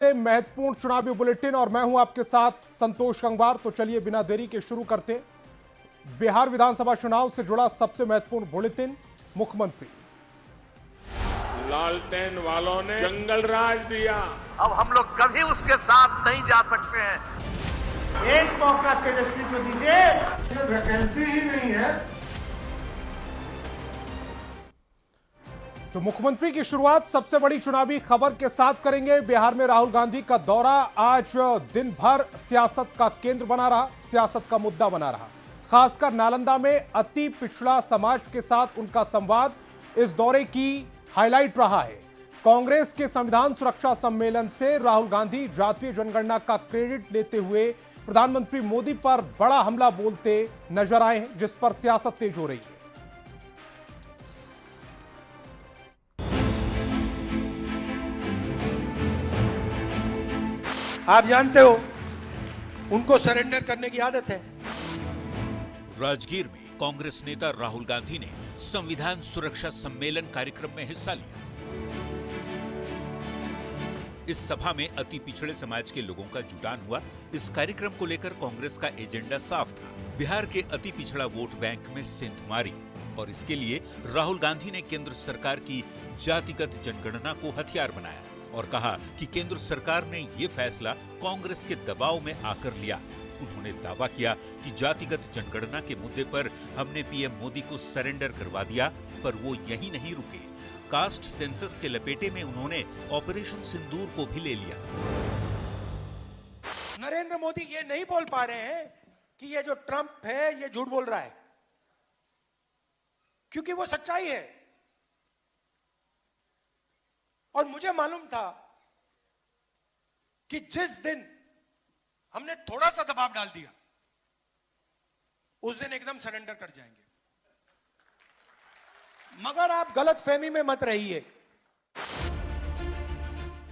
महत्वपूर्ण चुनावी बुलेटिन और मैं हूं आपके साथ संतोष गंगवार। तो चलिए बिना देरी के शुरू करते हैं। बिहार विधानसभा चुनाव से जुड़ा सबसे महत्वपूर्ण बुलेटिन। मुख्यमंत्री लालटेन वालों ने जंगल राज दिया, अब हम लोग कभी उसके साथ नहीं जा सकते हैं। एक मौका तेजस्वी को दीजिए, वैकेंसी ही नहीं है। तो मुख्यमंत्री की शुरुआत सबसे बड़ी चुनावी खबर के साथ करेंगे। बिहार में राहुल गांधी का दौरा आज दिन भर सियासत का केंद्र बना रहा, सियासत का मुद्दा बना रहा। खासकर नालंदा में अति पिछड़ा समाज के साथ उनका संवाद इस दौरे की हाईलाइट रहा है। कांग्रेस के संविधान सुरक्षा सम्मेलन से राहुल गांधी जातीय जनगणना का क्रेडिट लेते हुए प्रधानमंत्री मोदी पर बड़ा हमला बोलते नजर आए हैं, जिस पर सियासत तेज हो रही है। आप जानते हो उनको सरेंडर करने की आदत है। राजगीर में कांग्रेस नेता राहुल गांधी ने संविधान सुरक्षा सम्मेलन कार्यक्रम में हिस्सा लिया। इस सभा में अति पिछड़े समाज के लोगों का जुटान हुआ। इस कार्यक्रम को लेकर कांग्रेस का एजेंडा साफ था, बिहार के अति पिछड़ा वोट बैंक में सेंध मारी, और इसके लिए राहुल गांधी ने केंद्र सरकार की जातिगत जनगणना को हथियार बनाया और कहा कि केंद्र सरकार ने ये फैसला कांग्रेस के दबाव में आकर लिया। उन्होंने दावा किया कि जातिगत जनगणना के मुद्दे पर हमने पीएम मोदी को सरेंडर करवा दिया, पर वो यही नहीं रुके। कास्ट सेंसस के लपेटे में उन्होंने ऑपरेशन सिंदूर को भी ले लिया। नरेंद्र मोदी ये नहीं बोल पा रहे हैं कि ये जो ट्रंप है ये झूठ बोल रहा है, क्योंकि वो सच्चाई है। और मुझे मालूम था कि जिस दिन हमने थोड़ा सा दबाव डाल दिया उस दिन एकदम सरेंडर कर जाएंगे। मगर आप गलत फहमी में मत रहिए।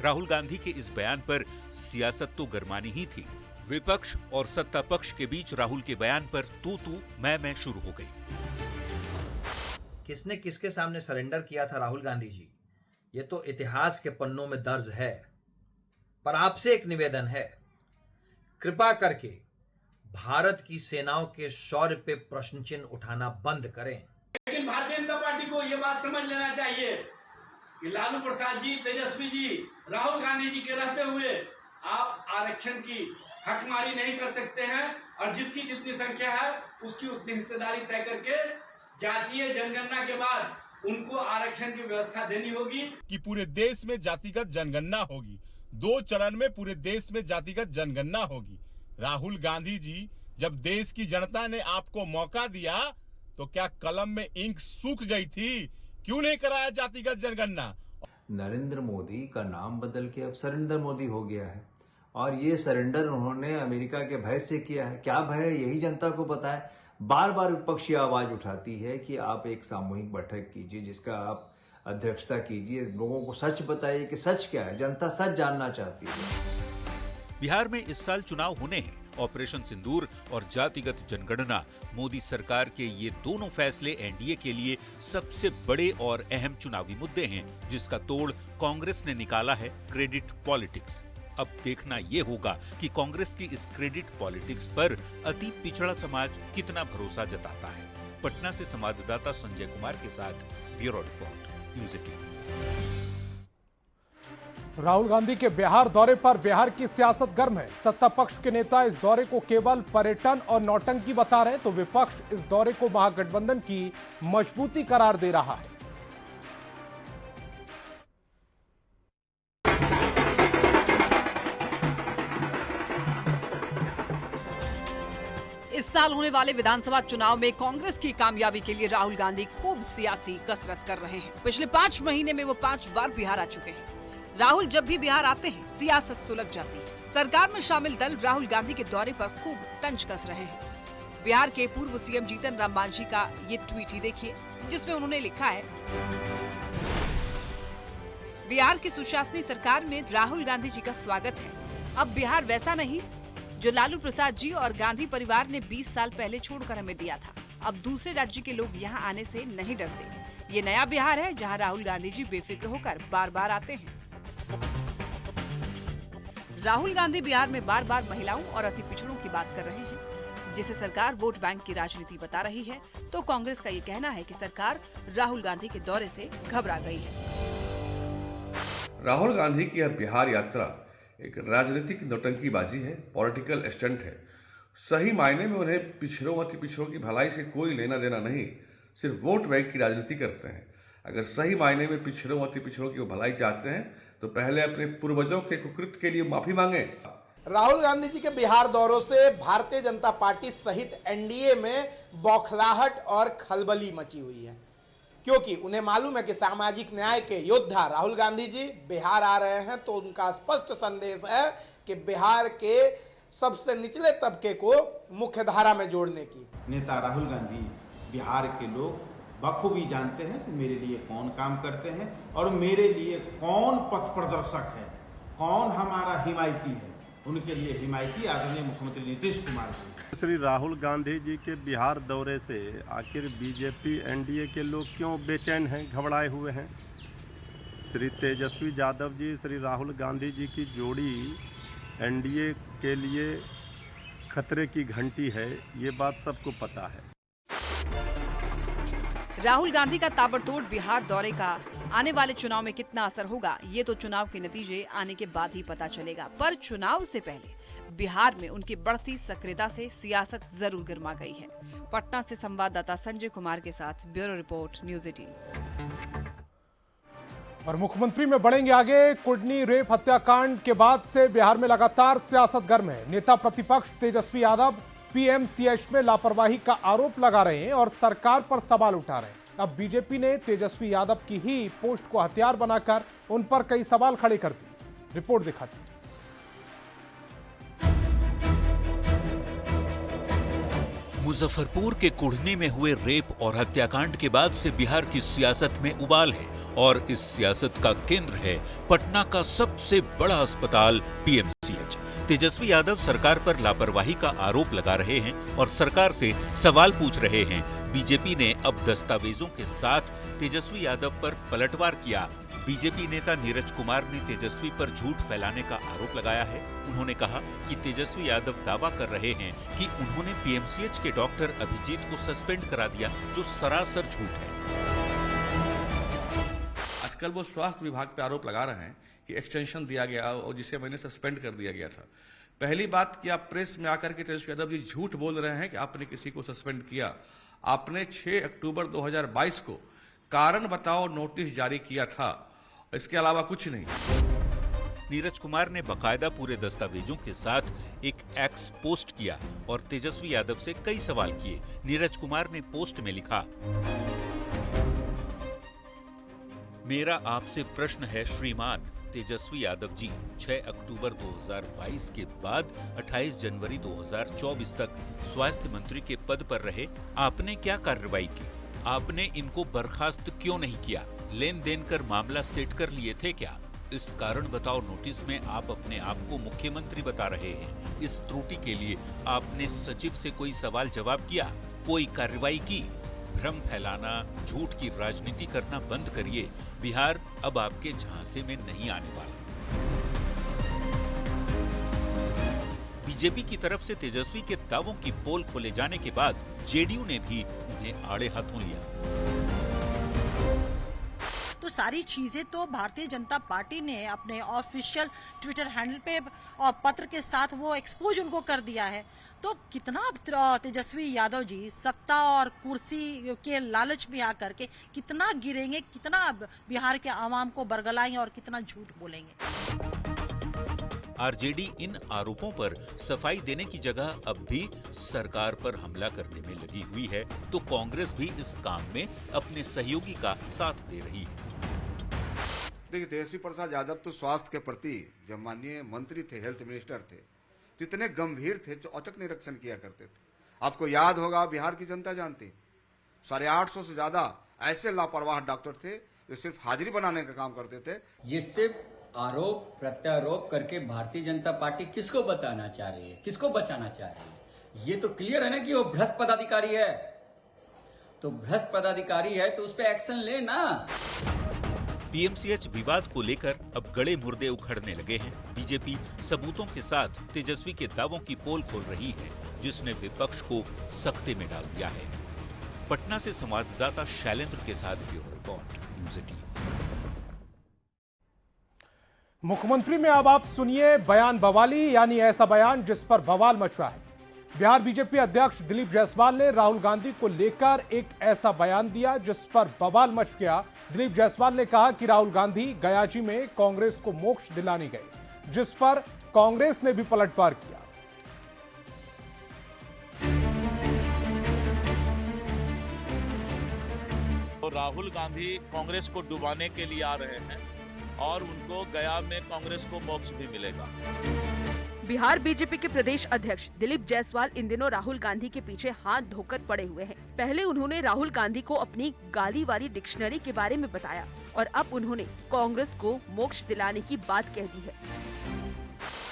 राहुल गांधी के इस बयान पर सियासत तो गरमानी ही थी। विपक्ष और सत्ता पक्ष के बीच राहुल के बयान पर तू मैं शुरू हो गई। किसने किसके सामने सरेंडर किया था राहुल गांधी जी, ये तो इतिहास के पन्नों में दर्ज है। पर आपसे एक निवेदन है, कृपा करके भारत की सेनाओं के शौर्य पे प्रश्न चिन्ह उठाना बंद करें। लेकिन भारतीय जनता पार्टी को यह बात समझ लेना चाहिए कि लालू प्रसाद जी, तेजस्वी जी, राहुल गांधी जी के रहते हुए आप आरक्षण की हकमारी नहीं कर सकते हैं, और जिसकी जितनी संख्या है उसकी उतनी हिस्सेदारी तय करके जातीय जनगणना के बाद उनको आरक्षण की व्यवस्था देनी होगी। कि पूरे देश में जातिगत जनगणना होगी, 2 चरण में पूरे देश में जातिगत जनगणना होगी। राहुल गांधी जी, जब देश की जनता ने आपको मौका दिया तो क्या कलम में इंक सूख गई थी? क्यों नहीं कराया जातिगत जनगणना? नरेंद्र मोदी का नाम बदल के अब सरेंडर मोदी हो गया है, और ये सरेंडर उन्होंने अमेरिका के भय से किया है। क्या भय है यही जनता को पता है। बार बार विपक्षी आवाज उठाती है कि आप एक सामूहिक बैठक कीजिए जिसका आप अध्यक्षता कीजिए, लोगों को सच बताइए कि सच क्या है। जनता सच जानना चाहती है। बिहार में इस साल चुनाव होने हैं। ऑपरेशन सिंदूर और जातिगत जनगणना, मोदी सरकार के ये दोनों फैसले एनडीए के लिए सबसे बड़े और अहम चुनावी मुद्दे हैं, जिसका तोड़ कांग्रेस ने निकाला है क्रेडिट पॉलिटिक्स। अब देखना ये होगा कि कांग्रेस की इस क्रेडिट पॉलिटिक्स पर अति पिछड़ा समाज कितना भरोसा जताता है। पटना से संवाददाता संजय कुमार के साथ bureau report, news 18। Rahul Gandhi के बिहार दौरे पर बिहार की सियासत गर्म है। सत्ता पक्ष के नेता इस दौरे को केवल पर्यटन और नौटंकी बता रहे, तो विपक्ष इस दौरे को महागठबंधन की मजबूती करार दे रहा है। इस साल होने वाले विधानसभा चुनाव में कांग्रेस की कामयाबी के लिए राहुल गांधी खूब सियासी कसरत कर रहे हैं। पिछले 5 महीने में वो 5 बार बिहार आ चुके हैं। राहुल जब भी बिहार आते हैं सियासत सुलझ जाती है। सरकार में शामिल दल राहुल गांधी के दौरे पर खूब तंज कस रहे हैं। बिहार के पूर्व सीएम जीतन राम मांझी का ये ट्वीट ही देखिए, जिसमें उन्होंने लिखा है, बिहार की सुशासनी सरकार में राहुल गांधी जी का स्वागत है। अब बिहार वैसा नहीं जो लालू प्रसाद जी और गांधी परिवार ने 20 साल पहले छोड़कर हमें दिया था। अब दूसरे राज्य के लोग यहाँ आने से नहीं डरते। ये नया बिहार है जहाँ राहुल गांधी जी बेफिक्र होकर बार बार आते हैं। राहुल गांधी बिहार में बार बार महिलाओं और अति पिछड़ों की बात कर रहे हैं, जिसे सरकार वोट बैंक की राजनीति बता रही है, तो कांग्रेस का ये कहना है कि सरकार राहुल गांधी के दौरे से घबरा गई है। राहुल गांधी की यह बिहार यात्रा एक राजनीतिक नौटंकीबाजी है, पॉलिटिकल स्टंट है। सही मायने में उन्हें पिछड़ों अति पिछड़ों की भलाई से कोई लेना देना नहीं, सिर्फ वोट बैंक की राजनीति करते हैं। अगर सही मायने में पिछड़ों अति पिछड़ों की भलाई चाहते हैं तो पहले अपने पूर्वजों के कुकृत्य के लिए माफी मांगे। राहुल गांधी जी के बिहार दौरों से भारतीय जनता पार्टी सहित एनडीए में बौखलाहट और खलबली मची हुई है, क्योंकि उन्हें मालूम है कि सामाजिक न्याय के योद्धा राहुल गांधी जी बिहार आ रहे हैं, तो उनका स्पष्ट संदेश है कि बिहार के सबसे निचले तबके को मुख्य धारा में जोड़ने की। नेता राहुल गांधी बिहार के लोग बखूबी जानते हैं कि मेरे लिए कौन काम करते हैं और मेरे लिए कौन पथ प्रदर्शक है, कौन हमारा हिमायती है। उनके लिए हिमायती आदरणीय मुख्यमंत्री नीतीश कुमार जी। श्री राहुल गांधी जी के बिहार दौरे से आखिर बीजेपी एनडीए के लोग क्यों बेचैन हैं, घबराए हुए हैं? श्री तेजस्वी यादव जी, श्री राहुल गांधी जी की जोड़ी एनडीए के लिए खतरे की घंटी है, ये बात सबको पता है। राहुल गांधी का ताबड़तोड़ बिहार दौरे का आने वाले चुनाव में कितना असर होगा, ये तो चुनाव के नतीजे आने के बाद ही पता चलेगा। पर चुनाव से पहले बिहार में उनकी बढ़ती सक्रियता से सियासत जरूर गर्मा गई है। पटना से संवाददाता संजय कुमार के साथ ब्यूरो रिपोर्ट, न्यूज़ 18। और मुख्यमंत्री में बढ़ेंगे आगे। कुडनी रेप हत्याकांड के बाद से बिहार में लगातार सियासत गर्म है। नेता प्रतिपक्ष तेजस्वी यादव पीएमसीएच में लापरवाही का आरोप लगा रहे हैं और सरकार पर सवाल उठा रहे हैं। अब बीजेपी ने तेजस्वी यादव की ही पोस्ट को हथियार बनाकर उन पर कई सवाल खड़े कर दिए। रिपोर्ट दिखाती है। मुजफ्फरपुर के कुढ़नी में हुए रेप और हत्याकांड के बाद से बिहार की सियासत में उबाल है और इस सियासत का केंद्र है पटना का सबसे बड़ा अस्पताल पीएमसीएच। तेजस्वी यादव सरकार पर लापरवाही का आरोप लगा रहे हैं और सरकार से सवाल पूछ रहे हैं। बीजेपी ने अब दस्तावेजों के साथ तेजस्वी यादव पर पलटवार किया। बीजेपी नेता नीरज कुमार ने तेजस्वी पर झूठ फैलाने का आरोप लगाया है। उन्होंने कहा कि तेजस्वी यादव दावा कर रहे हैं कि उन्होंने पीएमसीएच के डॉक्टर अभिजीत को सस्पेंड करा दिया, जो सरासर झूठ है। आजकल वो स्वास्थ्य विभाग पे आरोप लगा रहे हैं कि एक्सटेंशन दिया गया और जिसे मैंने सस्पेंड कर दिया गया था। पहली बात कि आप प्रेस में आकर के तेजस्वी यादव जी झूठ बोल रहे हैं कि आपने किसी को सस्पेंड किया। आपने 6 अक्टूबर 2022 को कारण बताओ नोटिस जारी किया था, इसके अलावा कुछ नहीं। नीरज कुमार ने बकायदा पूरे दस्तावेजों के साथ एक एक्स पोस्ट किया और तेजस्वी यादव से कई सवाल किए। नीरज कुमार ने पोस्ट में लिखा, मेरा आपसे प्रश्न है श्रीमान तेजस्वी यादव जी, 6 अक्टूबर 2022 के बाद 28 जनवरी 2024 तक स्वास्थ्य मंत्री के पद पर रहे, आपने क्या कार्रवाई की? आपने इनको बर्खास्त क्यों नहीं किया? लेन देन कर मामला सेट कर लिए थे क्या? इस कारण बताओ नोटिस में आप अपने आप को मुख्यमंत्री बता रहे हैं। इस त्रुटि के लिए आपने सचिव से कोई सवाल जवाब किया? कोई कार्रवाई की? भ्रम फैलाना, झूठ की राजनीति करना बंद करिए। बिहार अब आपके झांसे में नहीं आने वाला। बीजेपी की तरफ से तेजस्वी के दावों की पोल खोले जाने के बाद जेडीयू ने भी उन्हें आड़े हाथों लिया। तो सारी चीजें तो भारतीय जनता पार्टी ने अपने ऑफिशियल ट्विटर हैंडल पे और पत्र के साथ वो एक्सपोज उनको कर दिया है। तो कितना तेजस्वी यादव जी सत्ता और कुर्सी के लालच में आकर के कितना गिरेंगे, कितना बिहार के आवाम को बरगलाएंगे और कितना झूठ बोलेंगे। आरजेडी इन आरोपों पर सफाई देने की जगह अब भी सरकार पर हमला करने में लगी हुई है, तो कांग्रेस भी इस काम में अपने सहयोगी का साथ दे रही है। देखिए, तेजस्वी प्रसाद यादव तो स्वास्थ्य के प्रति जब माननीय मंत्री थे, हेल्थ मिनिस्टर थे, तो इतने गंभीर थे, जो औचक निरीक्षण किया करते थे। आपको याद होगा, बिहार की जनता जानती, 850 से ज्यादा ऐसे लापरवाह डॉक्टर थे जो सिर्फ हाजिरी बनाने का काम करते थे। ये सिर्फ आरोप प्रत्यारोप करके भारतीय जनता पार्टी किसको बचाना चाह रही है, किसको बचाना चाह रही है? ये तो क्लियर है ना कि वो भ्रष्ट पदाधिकारी है। तो भ्रष्ट पदाधिकारी है तो उस पर एक्शन ले ना। पीएमसीएच विवाद को लेकर अब गड़े मुर्दे उखड़ने लगे हैं। बीजेपी सबूतों के साथ तेजस्वी के दावों की पोल खोल रही है, जिसने विपक्ष को सख्ते में डाल दिया है। पटना से संवाददाता शैलेंद्र के साथ ब्यूरो रिपोर्ट, न्यूज़ 18। मुख्यमंत्री में अब आप सुनिए बयान बवाली, यानी ऐसा बयान जिस पर बवाल मच रहा है। बिहार बीजेपी अध्यक्ष दिलीप जायसवाल ने राहुल गांधी को लेकर एक ऐसा बयान दिया जिस पर बवाल मच गया। दिलीप जायसवाल ने कहा कि राहुल गांधी गयाजी में कांग्रेस को मोक्ष दिलाने गए, जिस पर कांग्रेस ने भी पलटवार किया। तो राहुल गांधी कांग्रेस को डुबाने के लिए आ रहे हैं और उनको गया में कांग्रेस को मोक्ष भी मिलेगा। बिहार बीजेपी के प्रदेश अध्यक्ष दिलीप जायसवाल इन दिनों राहुल गांधी के पीछे हाथ धोकर पड़े हुए हैं। पहले उन्होंने राहुल गांधी को अपनी गाली वाली डिक्शनरी के बारे में बताया और अब उन्होंने कांग्रेस को मोक्ष दिलाने की बात कह दी है।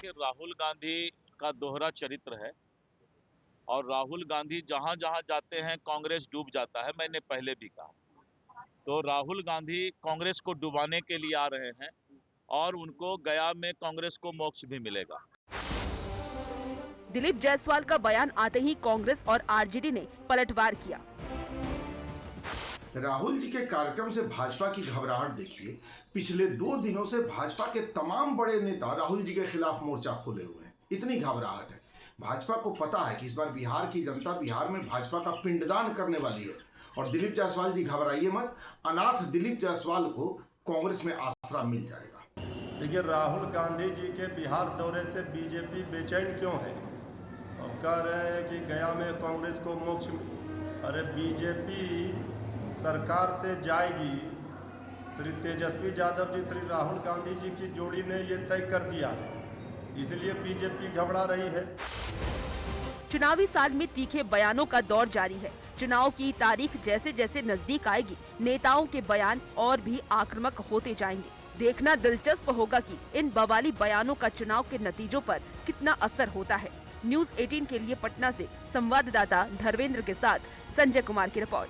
राहुल गांधी का दोहरा चरित्र है और राहुल गांधी जहां जहां जाते हैं कांग्रेस डूब जाता है। मैंने पहले भी कहा, तो राहुल गांधी कांग्रेस को डुबाने के लिए आ रहे हैं और उनको गया में कांग्रेस को मोक्ष भी मिलेगा। दिलीप जायसवाल का बयान आते ही कांग्रेस और आरजेडी ने पलटवार किया। राहुल जी के कार्यक्रम से भाजपा की घबराहट देखिए। पिछले 2 दिनों से भाजपा के तमाम बड़े नेता राहुल जी के खिलाफ मोर्चा खोले हुए हैं। इतनी घबराहट है। भाजपा को पता है कि इस बार बिहार की जनता बिहार में भाजपा का पिंडदान करने वाली है और दिलीप जायसवाल जी घबराइए मत, अनाथ दिलीप जायसवाल को कांग्रेस में आसरा मिल जाएगा। देखिए, राहुल गांधी जी के बिहार दौरे से बीजेपी बेचैन क्यों है? अब कह रहे हैं कि गया में कांग्रेस को मोक्ष। अरे बीजेपी सरकार से जाएगी। श्री तेजस्वी यादव जी, श्री राहुल गांधी जी की जोड़ी ने ये तय कर दिया है, इसलिए बीजेपी घबरा रही है। चुनावी साल में तीखे बयानों का दौर जारी है। चुनाव की तारीख जैसे जैसे नजदीक आएगी, नेताओं के बयान और भी आक्रामक होते जाएंगे। देखना दिलचस्प होगा कि इन बवाली बयानों का चुनाव के नतीजों पर कितना असर होता है। न्यूज़ 18 के लिए पटना से संवाददाता धर्मेंद्र के साथ संजय कुमार की रिपोर्ट।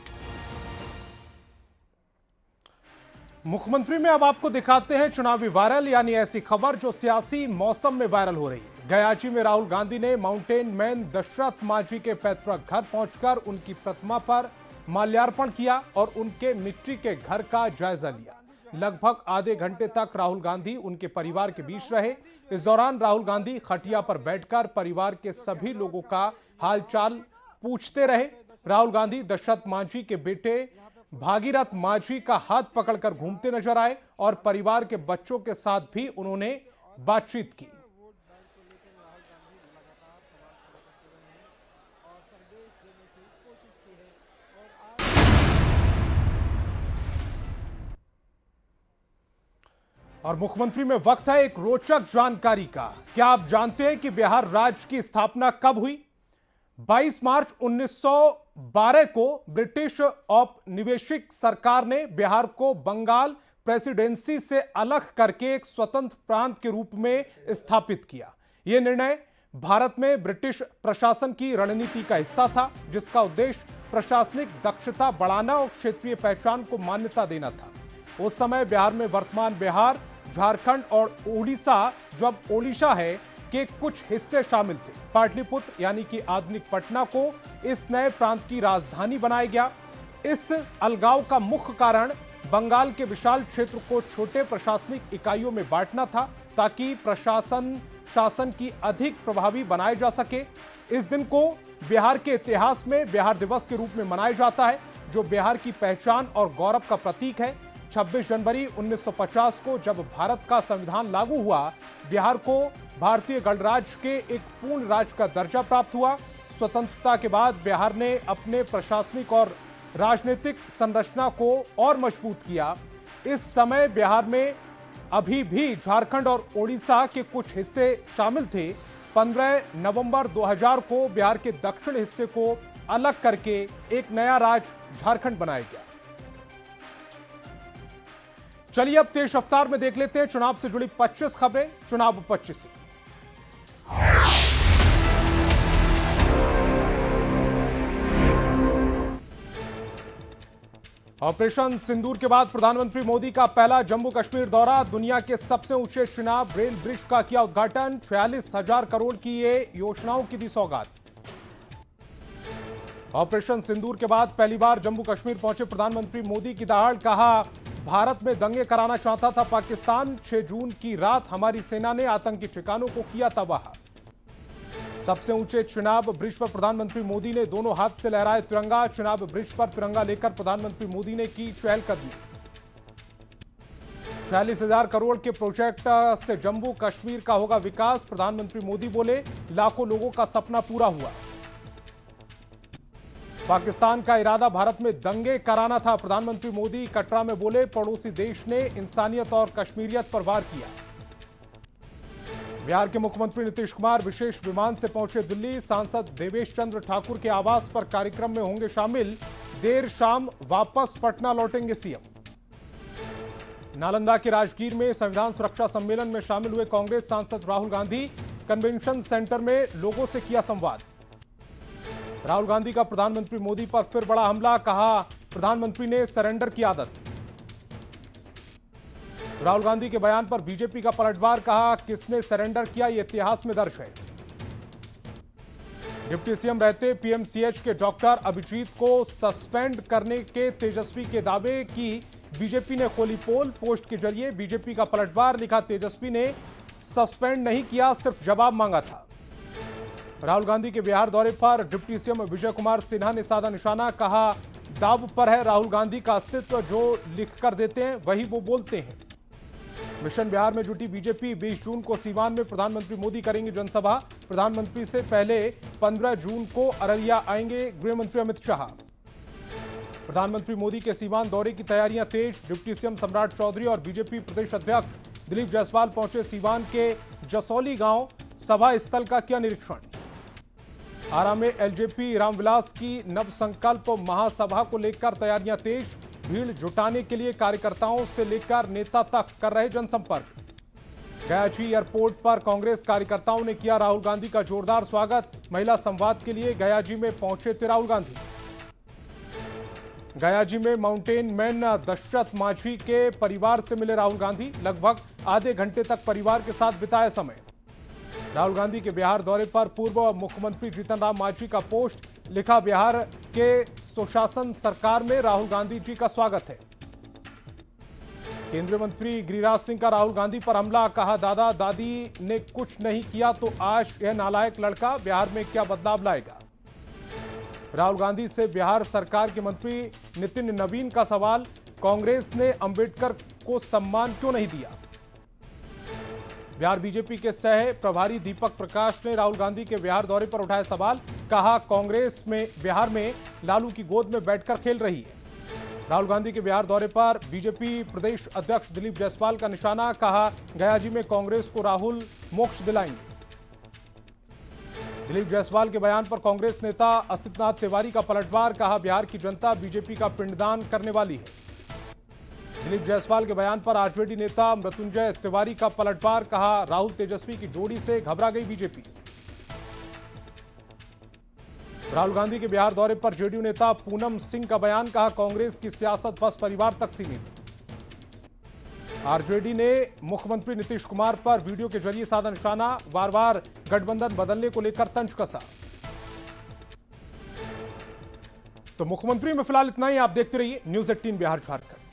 मुख्यमंत्री में अब आपको दिखाते हैं चुनावी वायरल, यानी ऐसी खबर जो सियासी मौसम में वायरल हो रही है। गयाची में राहुल गांधी ने माउंटेन मैन दशरथ मांझी के पैतृक घर पहुंचकर उनकी प्रतिमा पर माल्यार्पण किया और उनके मिट्टी के घर का जायजा लिया। लगभग आधे घंटे तक राहुल गांधी उनके परिवार के बीच रहे। इस दौरान राहुल गांधी खटिया पर बैठकर परिवार के सभी लोगों का हालचाल पूछते रहे। राहुल गांधी दशरथ मांझी के बेटे भागीरथ मांझी का हाथ पकड़कर घूमते नजर आए और परिवार के बच्चों के साथ भी उन्होंने बातचीत की। और मुख्यमंत्री में वक्त है एक रोचक जानकारी का। क्या आप जानते हैं कि बिहार राज्य की स्थापना कब हुई? 22 मार्च 1912 को ब्रिटिश औपनिवेशिक सरकार ने बिहार को बंगाल प्रेसिडेंसी से अलग करके एक स्वतंत्र प्रांत के रूप में स्थापित किया। यह निर्णय भारत में ब्रिटिश प्रशासन की रणनीति का हिस्सा था, जिसका उद्देश्य प्रशासनिक दक्षता बढ़ाना और क्षेत्रीय पहचान को मान्यता देना था। उस समय बिहार में वर्तमान बिहार, झारखंड और ओडिशा, जो अब ओडिशा है, के कुछ हिस्से शामिल थे। पाटलिपुत्र यानी कि आधुनिक पटना को इस नए प्रांत की राजधानी बनाया गया। इस अलगाव का मुख्य कारण बंगाल के विशाल क्षेत्र को छोटे प्रशासनिक इकाइयों में बांटना था, ताकि प्रशासन शासन की अधिक प्रभावी बनाया जा सके। इस दिन को बिहार के इतिहास में बिहार दिवस के रूप में मनाया जाता है, जो बिहार की पहचान और गौरव का प्रतीक है। 26 जनवरी 1950 को जब भारत का संविधान लागू हुआ, बिहार को भारतीय गणराज्य के एक पूर्ण राज्य का दर्जा प्राप्त हुआ। स्वतंत्रता के बाद बिहार ने अपने प्रशासनिक और राजनीतिक संरचना को और मजबूत किया। इस समय बिहार में अभी भी झारखंड और ओडिशा के कुछ हिस्से शामिल थे। 15 नवंबर 2000 को बिहार के दक्षिण हिस्से को अलग करके एक नया राज्य झारखंड बनाया गया। चलिए अब तेज रफ्तार में देख लेते हैं चुनाव से जुड़ी 25 खबरें। चुनाव 25। ऑपरेशन सिंदूर के बाद प्रधानमंत्री मोदी का पहला जम्मू कश्मीर दौरा। दुनिया के सबसे ऊंचे चिनाब रेल ब्रिज का किया उद्घाटन। 46,000 करोड़ की ये योजनाओं की दी सौगात। ऑपरेशन सिंदूर के बाद पहली बार जम्मू कश्मीर पहुंचे प्रधानमंत्री मोदी की दहाड़। कहा, भारत में दंगे कराना चाहता था पाकिस्तान। 6 जून की रात हमारी सेना ने आतंकी ठिकानों को किया तबाह। सबसे ऊंचे चिनाब ब्रिज पर प्रधानमंत्री मोदी ने दोनों हाथ से लहराए तिरंगा। चिनाब ब्रिज पर तिरंगा लेकर प्रधानमंत्री मोदी ने की चहलकदमी। 46,000 करोड़ के प्रोजेक्ट से जम्मू कश्मीर का होगा विकास। प्रधानमंत्री मोदी बोले, लाखों लोगों का सपना पूरा हुआ। पाकिस्तान का इरादा भारत में दंगे कराना था। प्रधानमंत्री मोदी कटरा में बोले, पड़ोसी देश ने इंसानियत और कश्मीरियत पर वार किया। बिहार के मुख्यमंत्री नीतीश कुमार विशेष विमान से पहुंचे दिल्ली। सांसद देवेश चंद्र ठाकुर के आवास पर कार्यक्रम में होंगे शामिल। देर शाम वापस पटना लौटेंगे सीएम। नालंदा के राजगीर में संविधान सुरक्षा सम्मेलन में शामिल हुए कांग्रेस सांसद राहुल गांधी। कन्वेंशन सेंटर में लोगों से किया संवाद। राहुल गांधी का प्रधानमंत्री मोदी पर फिर बड़ा हमला। कहा, प्रधानमंत्री ने सरेंडर की आदत। राहुल गांधी के बयान पर बीजेपी का पलटवार। कहा, किसने सरेंडर किया ये इतिहास में दर्ज है। डिप्टी सीएम रहते पीएमसीएच के डॉक्टर अभिजीत को सस्पेंड करने के तेजस्वी के दावे की बीजेपी ने खोली पोल। पोस्ट के जरिए बीजेपी का पलटवार। लिखा, तेजस्वी ने सस्पेंड नहीं किया, सिर्फ जवाब मांगा था। राहुल गांधी के बिहार दौरे पर डिप्टी सीएम विजय कुमार सिन्हा ने साधा निशाना। कहा, दाव पर है राहुल गांधी का अस्तित्व। जो लिख कर देते हैं वही वो बोलते हैं। मिशन बिहार में जुटी बीजेपी। 20 जून को सीवान में प्रधानमंत्री मोदी करेंगे जनसभा। प्रधानमंत्री से पहले 15 जून को अररिया आएंगे गृह मंत्री अमित शाह। प्रधानमंत्री मोदी के सीवान दौरे की तैयारियां तेज। डिप्टी सीएम सम्राट चौधरी और बीजेपी प्रदेश अध्यक्ष दिलीप जायसवाल पहुंचे सीवान के जसौली गांव। सभा स्थल का किया निरीक्षण। आरा में एलजेपी रामविलास की नव संकल्प महासभा को लेकर तैयारियां तेज। भीड़ जुटाने के लिए कार्यकर्ताओं से लेकर नेता तक कर रहे जनसंपर्क। गयाची एयरपोर्ट पर कांग्रेस कार्यकर्ताओं ने किया राहुल गांधी का जोरदार स्वागत। महिला संवाद के लिए गयाजी में पहुंचे थे राहुल गांधी। गयाजी में माउंटेन मैन दशरथ मांझी के परिवार से मिले राहुल गांधी। लगभग आधे घंटे तक परिवार के साथ बिताया समय। राहुल गांधी के बिहार दौरे पर पूर्व मुख्यमंत्री जीतन राम मांझी का पोस्ट। लिखा, बिहार के सुशासन सरकार में राहुल गांधी जी का स्वागत है। केंद्रीय मंत्री गिरिराज सिंह का राहुल गांधी पर हमला। कहा, दादा दादी ने कुछ नहीं किया तो आज यह नालायक लड़का बिहार में क्या बदलाव लाएगा। राहुल गांधी से बिहार सरकार के मंत्री नितिन नवीन का सवाल। कांग्रेस ने अंबेडकर को सम्मान क्यों नहीं दिया। बिहार बीजेपी के सह प्रभारी दीपक प्रकाश ने राहुल गांधी के बिहार दौरे पर उठाए सवाल। कहा, कांग्रेस में बिहार में लालू की गोद में बैठकर खेल रही है। राहुल गांधी के बिहार दौरे पर बीजेपी प्रदेश अध्यक्ष दिलीप जायसवाल का निशाना। कहा, गयाजी में कांग्रेस को राहुल मोक्ष दिलाएंगे। दिलीप जायसवाल के बयान पर कांग्रेस नेता असितनाथ तिवारी का पलटवार। कहा, बिहार की जनता बीजेपी का पिंडदान करने वाली है। दिलीप जायसवाल के बयान पर आरजेडी नेता मृत्युंजय तिवारी का पलटवार। कहा, राहुल तेजस्वी की जोड़ी से घबरा गई बीजेपी। राहुल गांधी के बिहार दौरे पर जेडीयू नेता पूनम सिंह का बयान। कहा, कांग्रेस की सियासत बस परिवार तक सीमित। आरजेडी ने मुख्यमंत्री नीतीश कुमार पर वीडियो के जरिए साधा निशाना। बार बार गठबंधन बदलने को लेकर तंज कसा। तो मुख्यमंत्री में फिलहाल इतना ही। आप देखते रहिए न्यूज़ 18 बिहार झारखंड।